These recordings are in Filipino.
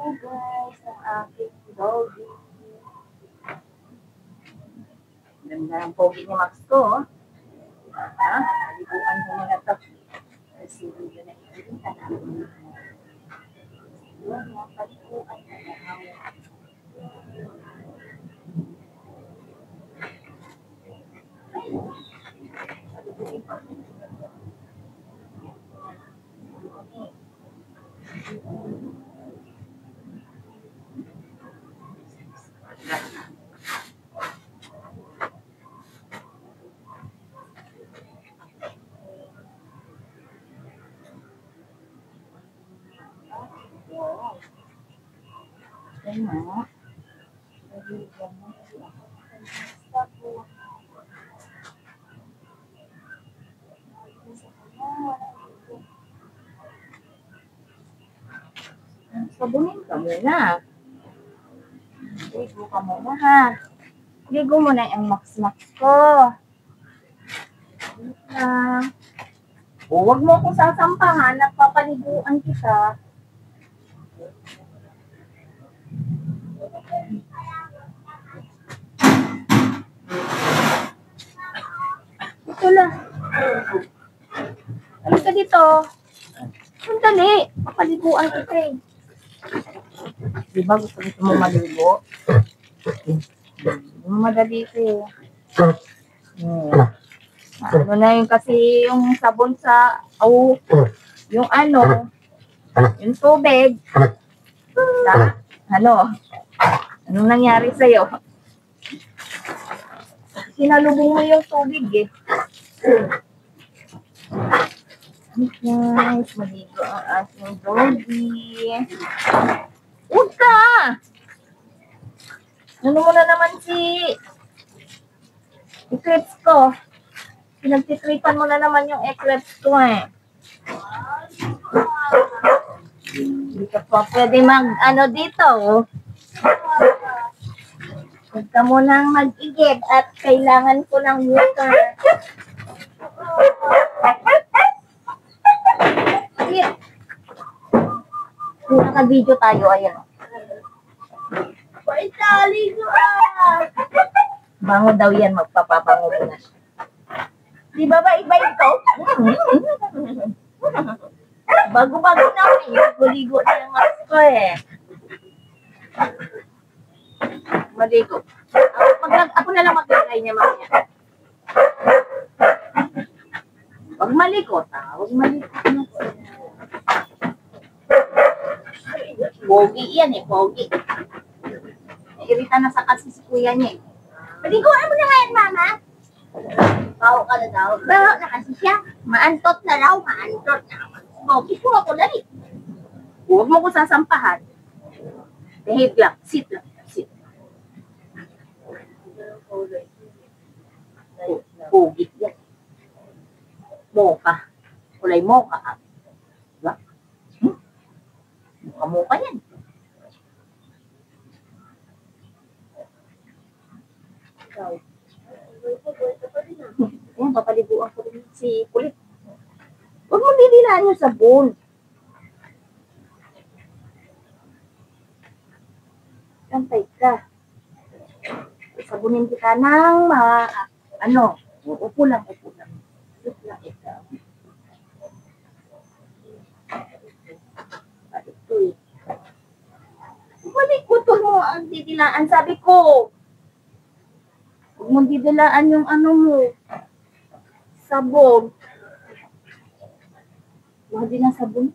guys, ang aking doggy. Ganda ng pogi ni Max ko. Ha? Libuan ko muna ito. Kasi yun na ikita na. Yun, mga palikuan na lang. Ano? Sabunin ka muna. Ligo ka muna ha. Ligo muna yung Max ko. Huwag mo akong sasampahan. Nagpapaliguan kita. Ito lang. Alis ka dito. Sandali. Papaliguan kita eh. Diba gusto mo maligo? Madali ito eh. Ano na yun kasi yung sabon sa, yung ano, yung tubig. Anong nangyari sa'yo? Sinalubong mo yung tubig eh. Guys, maligo ang ating doggy. Huwag ka! Ano mo na naman si Eclipse ko? Pinagtitripan mo na naman yung Eclipse ko eh. Hindi ka pa pwede mag-ano dito. Huwag ka munang mag-igib at kailangan ko ng water. Kung naka-video tayo, ayan. Paitali ko bango daw yan, magpapabango na siya. Di ba ba iba ito? Bago-bago na ako eh. Ligo na yung Max ko eh. Maligo. Ako na lang maglagay niya mamaya. Huwag malikot ha. Huwag malikot. Pogi yan eh, pogi. Irita na sa kasi si kuya niya eh. Paliguan mo na ngayon, mama. Baho ka na daw. Baho na kasi siya. Maantot na raw, maantot na. Pogi ko ako dali. Huwag mo ko sasampahan. Behave lang, sit lang. Sit. Pogi yan. Mocha. Kulay mocha. Diba? Mocha yan. Ayan, papaliguan ko rin si Kulit. Huwag mo didilaan yung sabon. Kantay ka. Sabunin kita ng upo lang. Upo lang ikaw. Ito eh. Balik ko ito mo ang didilaan. Sabi ko, huwag mong didilaan yung ano mo. Sabon. Huwag din ang sabon.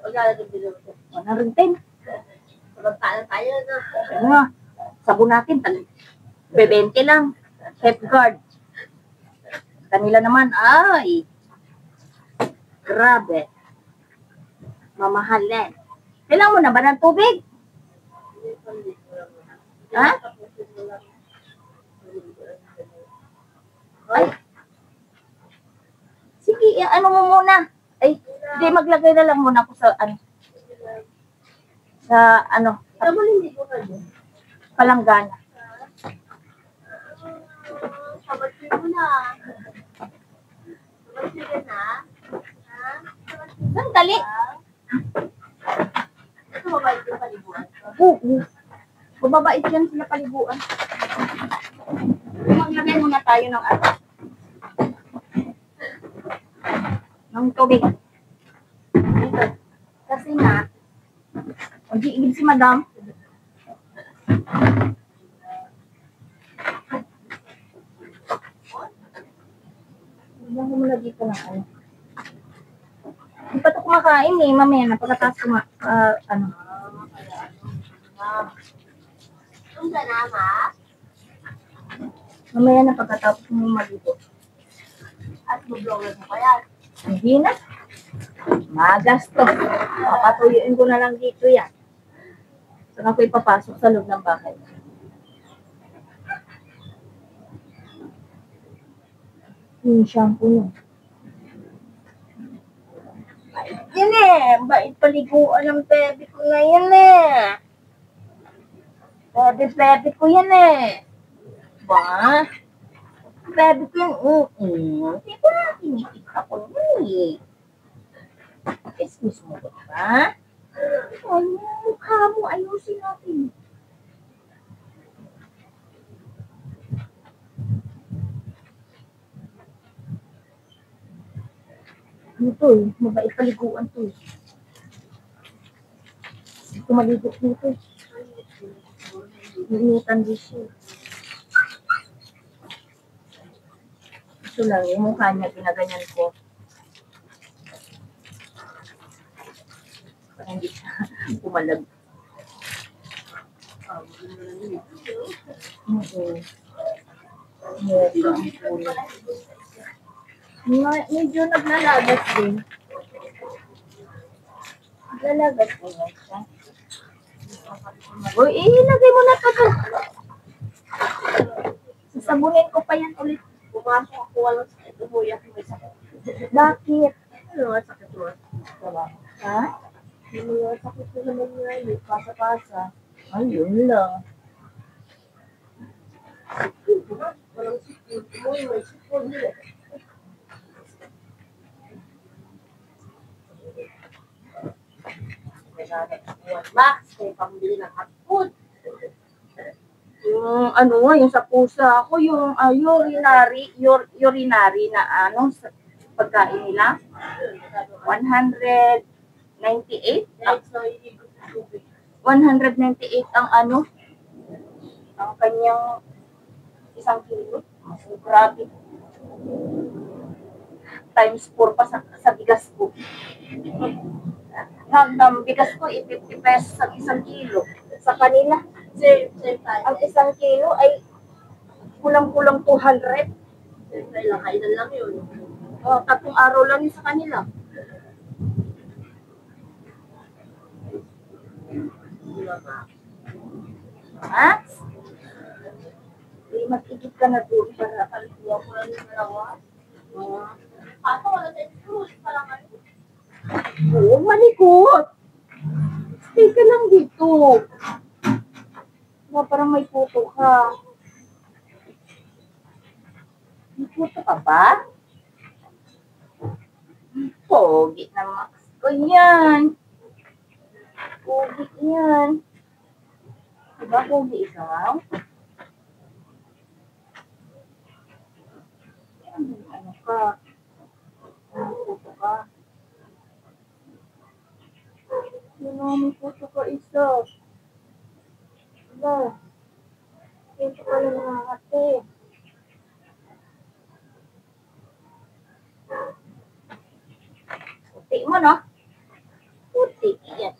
Huwag natin bilog. 110. Magpaalam tayo na. Ano? Sabon natin. 20 lang. Safeguard. Kanila naman, ay. Grabe. Mamahalin. Kailangan mo na ba ng tubig? Ha? Ay. Sige, ano mo muna. Ay, hindi, maglagay na lang muna ako sa palanggana. Sabatin mo na. Sabatin na. Sandali. mabait yung paliguan? Oo. Mababait yan sila paliguan. Maglagay muna tayo ng ano. Ng tubig. Dito. Kasi nga, mag-iigib si madam. Bigyan ko muna dito ng ano. Hindi pa ito kumakain eh. Mamaya na pagkatapos ano. Tunda na, ma? Mamaya na pagkatapos mo maligo. At mag-vlogger mo pa yan. Hindi na. Magasto. Papatuyuin ko na lang dito yan. Saka ako ipapasok sa loob ng bahay. Yung shampoo nyo. Bait yan eh. Bait paliguan ng bebe ko na yan eh. Bebe ko yan eh. Ba? Bebe ko yan. Di ba? Tinipik ako nun eh. Excuse mo ba? Ay, mukha mo. Ayusin natin. Ano to eh? Mabait paliguan to eh. Ito maligot dito eh. Initan din siya. Ito lang, yung mukha niya, ginaganyan ko. Para hindi siya pumalag. Medyo naglalagas din. Naglalagas din siya. Uy, ilagay mo na ito. Sasabunin ko pa yan ulit. Pumasok ako walang sakit. Umuyak mo yung sakit. Bakit? Ano nga sakit mo? Ha? Ano nga sakit mo naman yan? Pasa-pasa. Ayun lang. Walang sakit mo. May sakit mo. Max, kayo pambili ng hot food. Yung ano, yung sa pusa ako, yung urinary na ano, sa pagkain nila. 198. 198 ang ano, ang kanyang isang kilo. Grabe. Times 4 pa sa bigas ko. Ang bigas ko, 50 pesos ang isang kilo. Sa kanila, ang isang kilo ay kulang-kulang 200. Ilang kailan lang yun. O, 3 araw lang yun sa kanila. Ha? Mag-igit ka na doon para kalikuha ko lang yung dalawa. Ako, wala sa excuse. Parang ano. Oo, malikot. Stay ka lang dito. Parang may puto ka. May puto ka ba? Pogi na Max ko yan. Pogi yan. Diba pogi ikaw? Ano ka? May puto ka? May puto ka isa. Diba? Ito ka lang mga ate. Puti mo, no? Puti. Yan.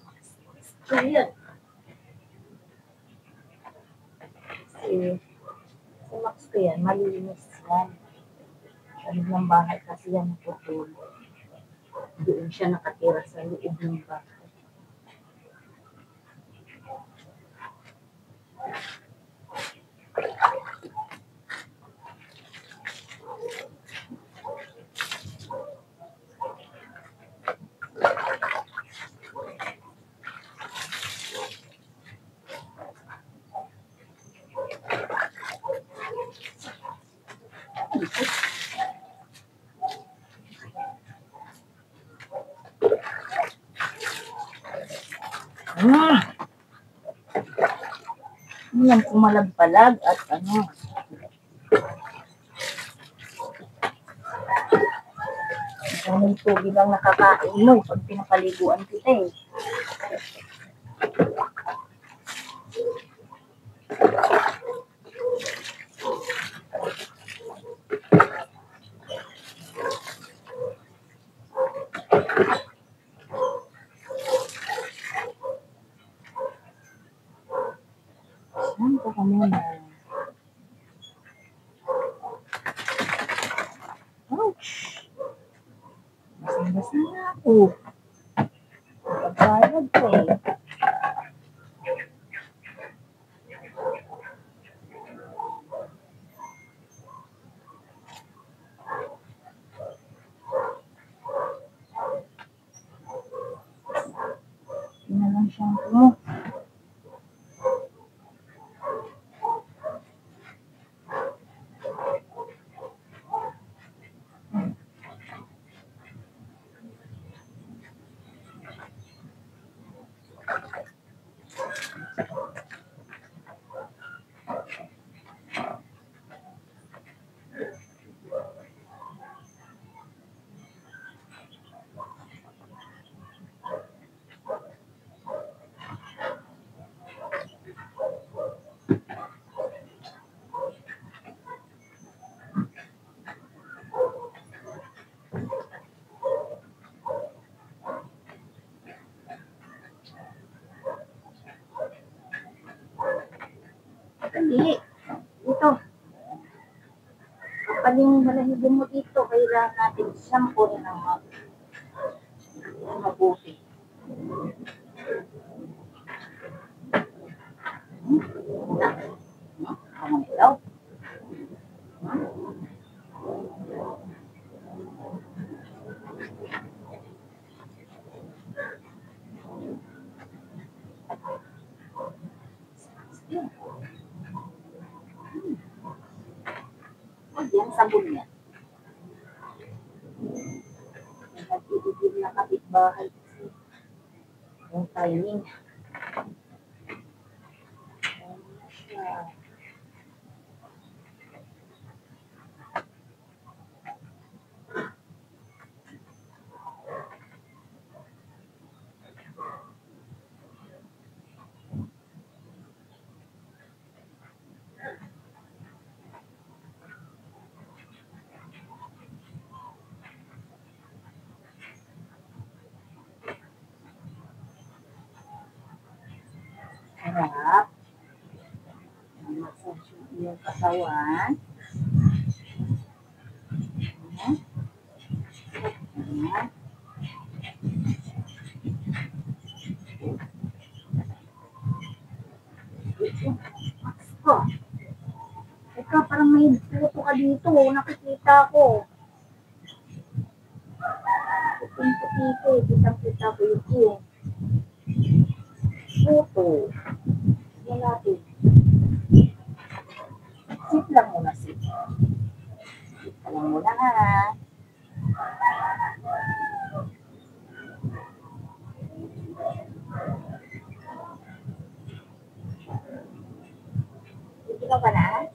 Ito yan. Si Max ko yan. Malinis yan. Sa loob ng bahay kasi yan natutulog. Doon siya nakatira sa loob ng bahay. Yan kung malagpalag at ano. Maraming tubig lang nakakainom pag pinapaliguan kita eh. Saan ka muna? Ouch! Basang-basa na ako. Pagbayad ko eh. Lang shampoo mo. Hindi. Ito. Kapag yung balahibin mo dito, kailangan natin shampoo ng mabuti. Ano nito? Yan sabon niya. Nagtitipid na kapitbahay. Yung timing. Harap. Massage yung katawan. Ikaw parang may puto ka dito. Nakikita ko. Puto-puto. Kitang-kita ko ito. Puto. Yan natin. Sit lang muna, sit. Sit ka lang muna, ha. Hindi ka pa na?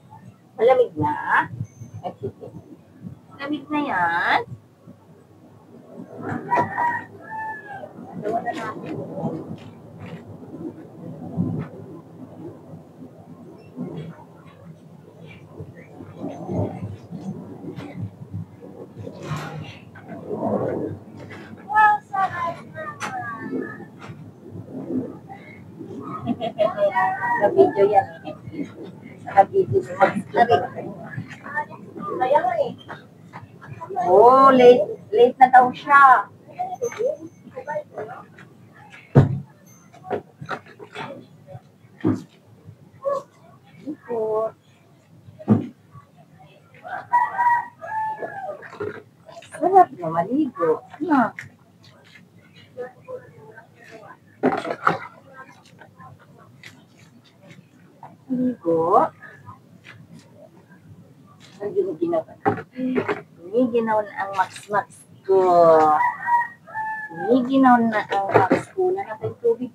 Malamig na? Malamig na yan? Dawa na natin. Naka-video yan eh. Naka-video si Mag-Street. Kaya nga eh. Oh, late na daw siya. Ikot. Sarap na maligo. Na. Ligo. Ginaw na ang max ko. Ginaw na ang max ko. Na natin tubig.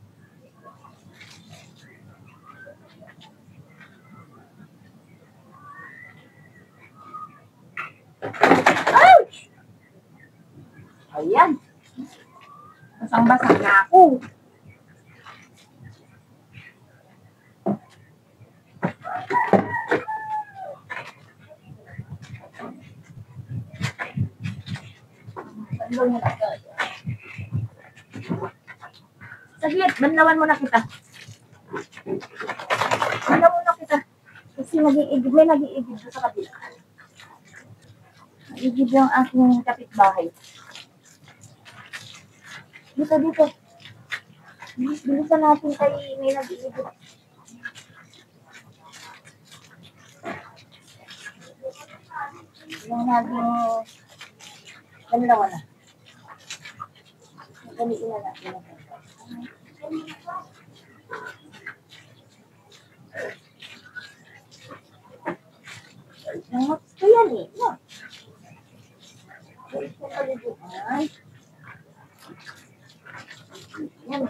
Tanggal mo na. Saglit, banlawan mo na kita. Banlawan mo na kita. Kasi nag-iigib, may nag-iigib sa kabila. Nag-iigib yung aking kapitbahay. Dito, dito. Bilisan natin kay may nag-iigib. Yung naging banlawan na. Gamitin na natin. Gusto yan eh. No? Gusto paliguan. Yan.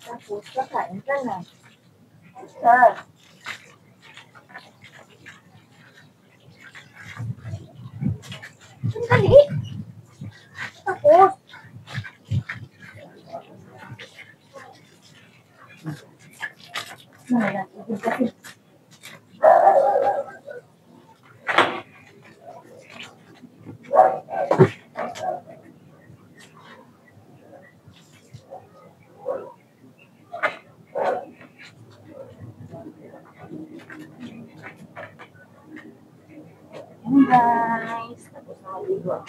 Tapos, kakain ka na. Sir. Sandali. Tapos. Nalagigil kasi. Guys, tapos na maligo.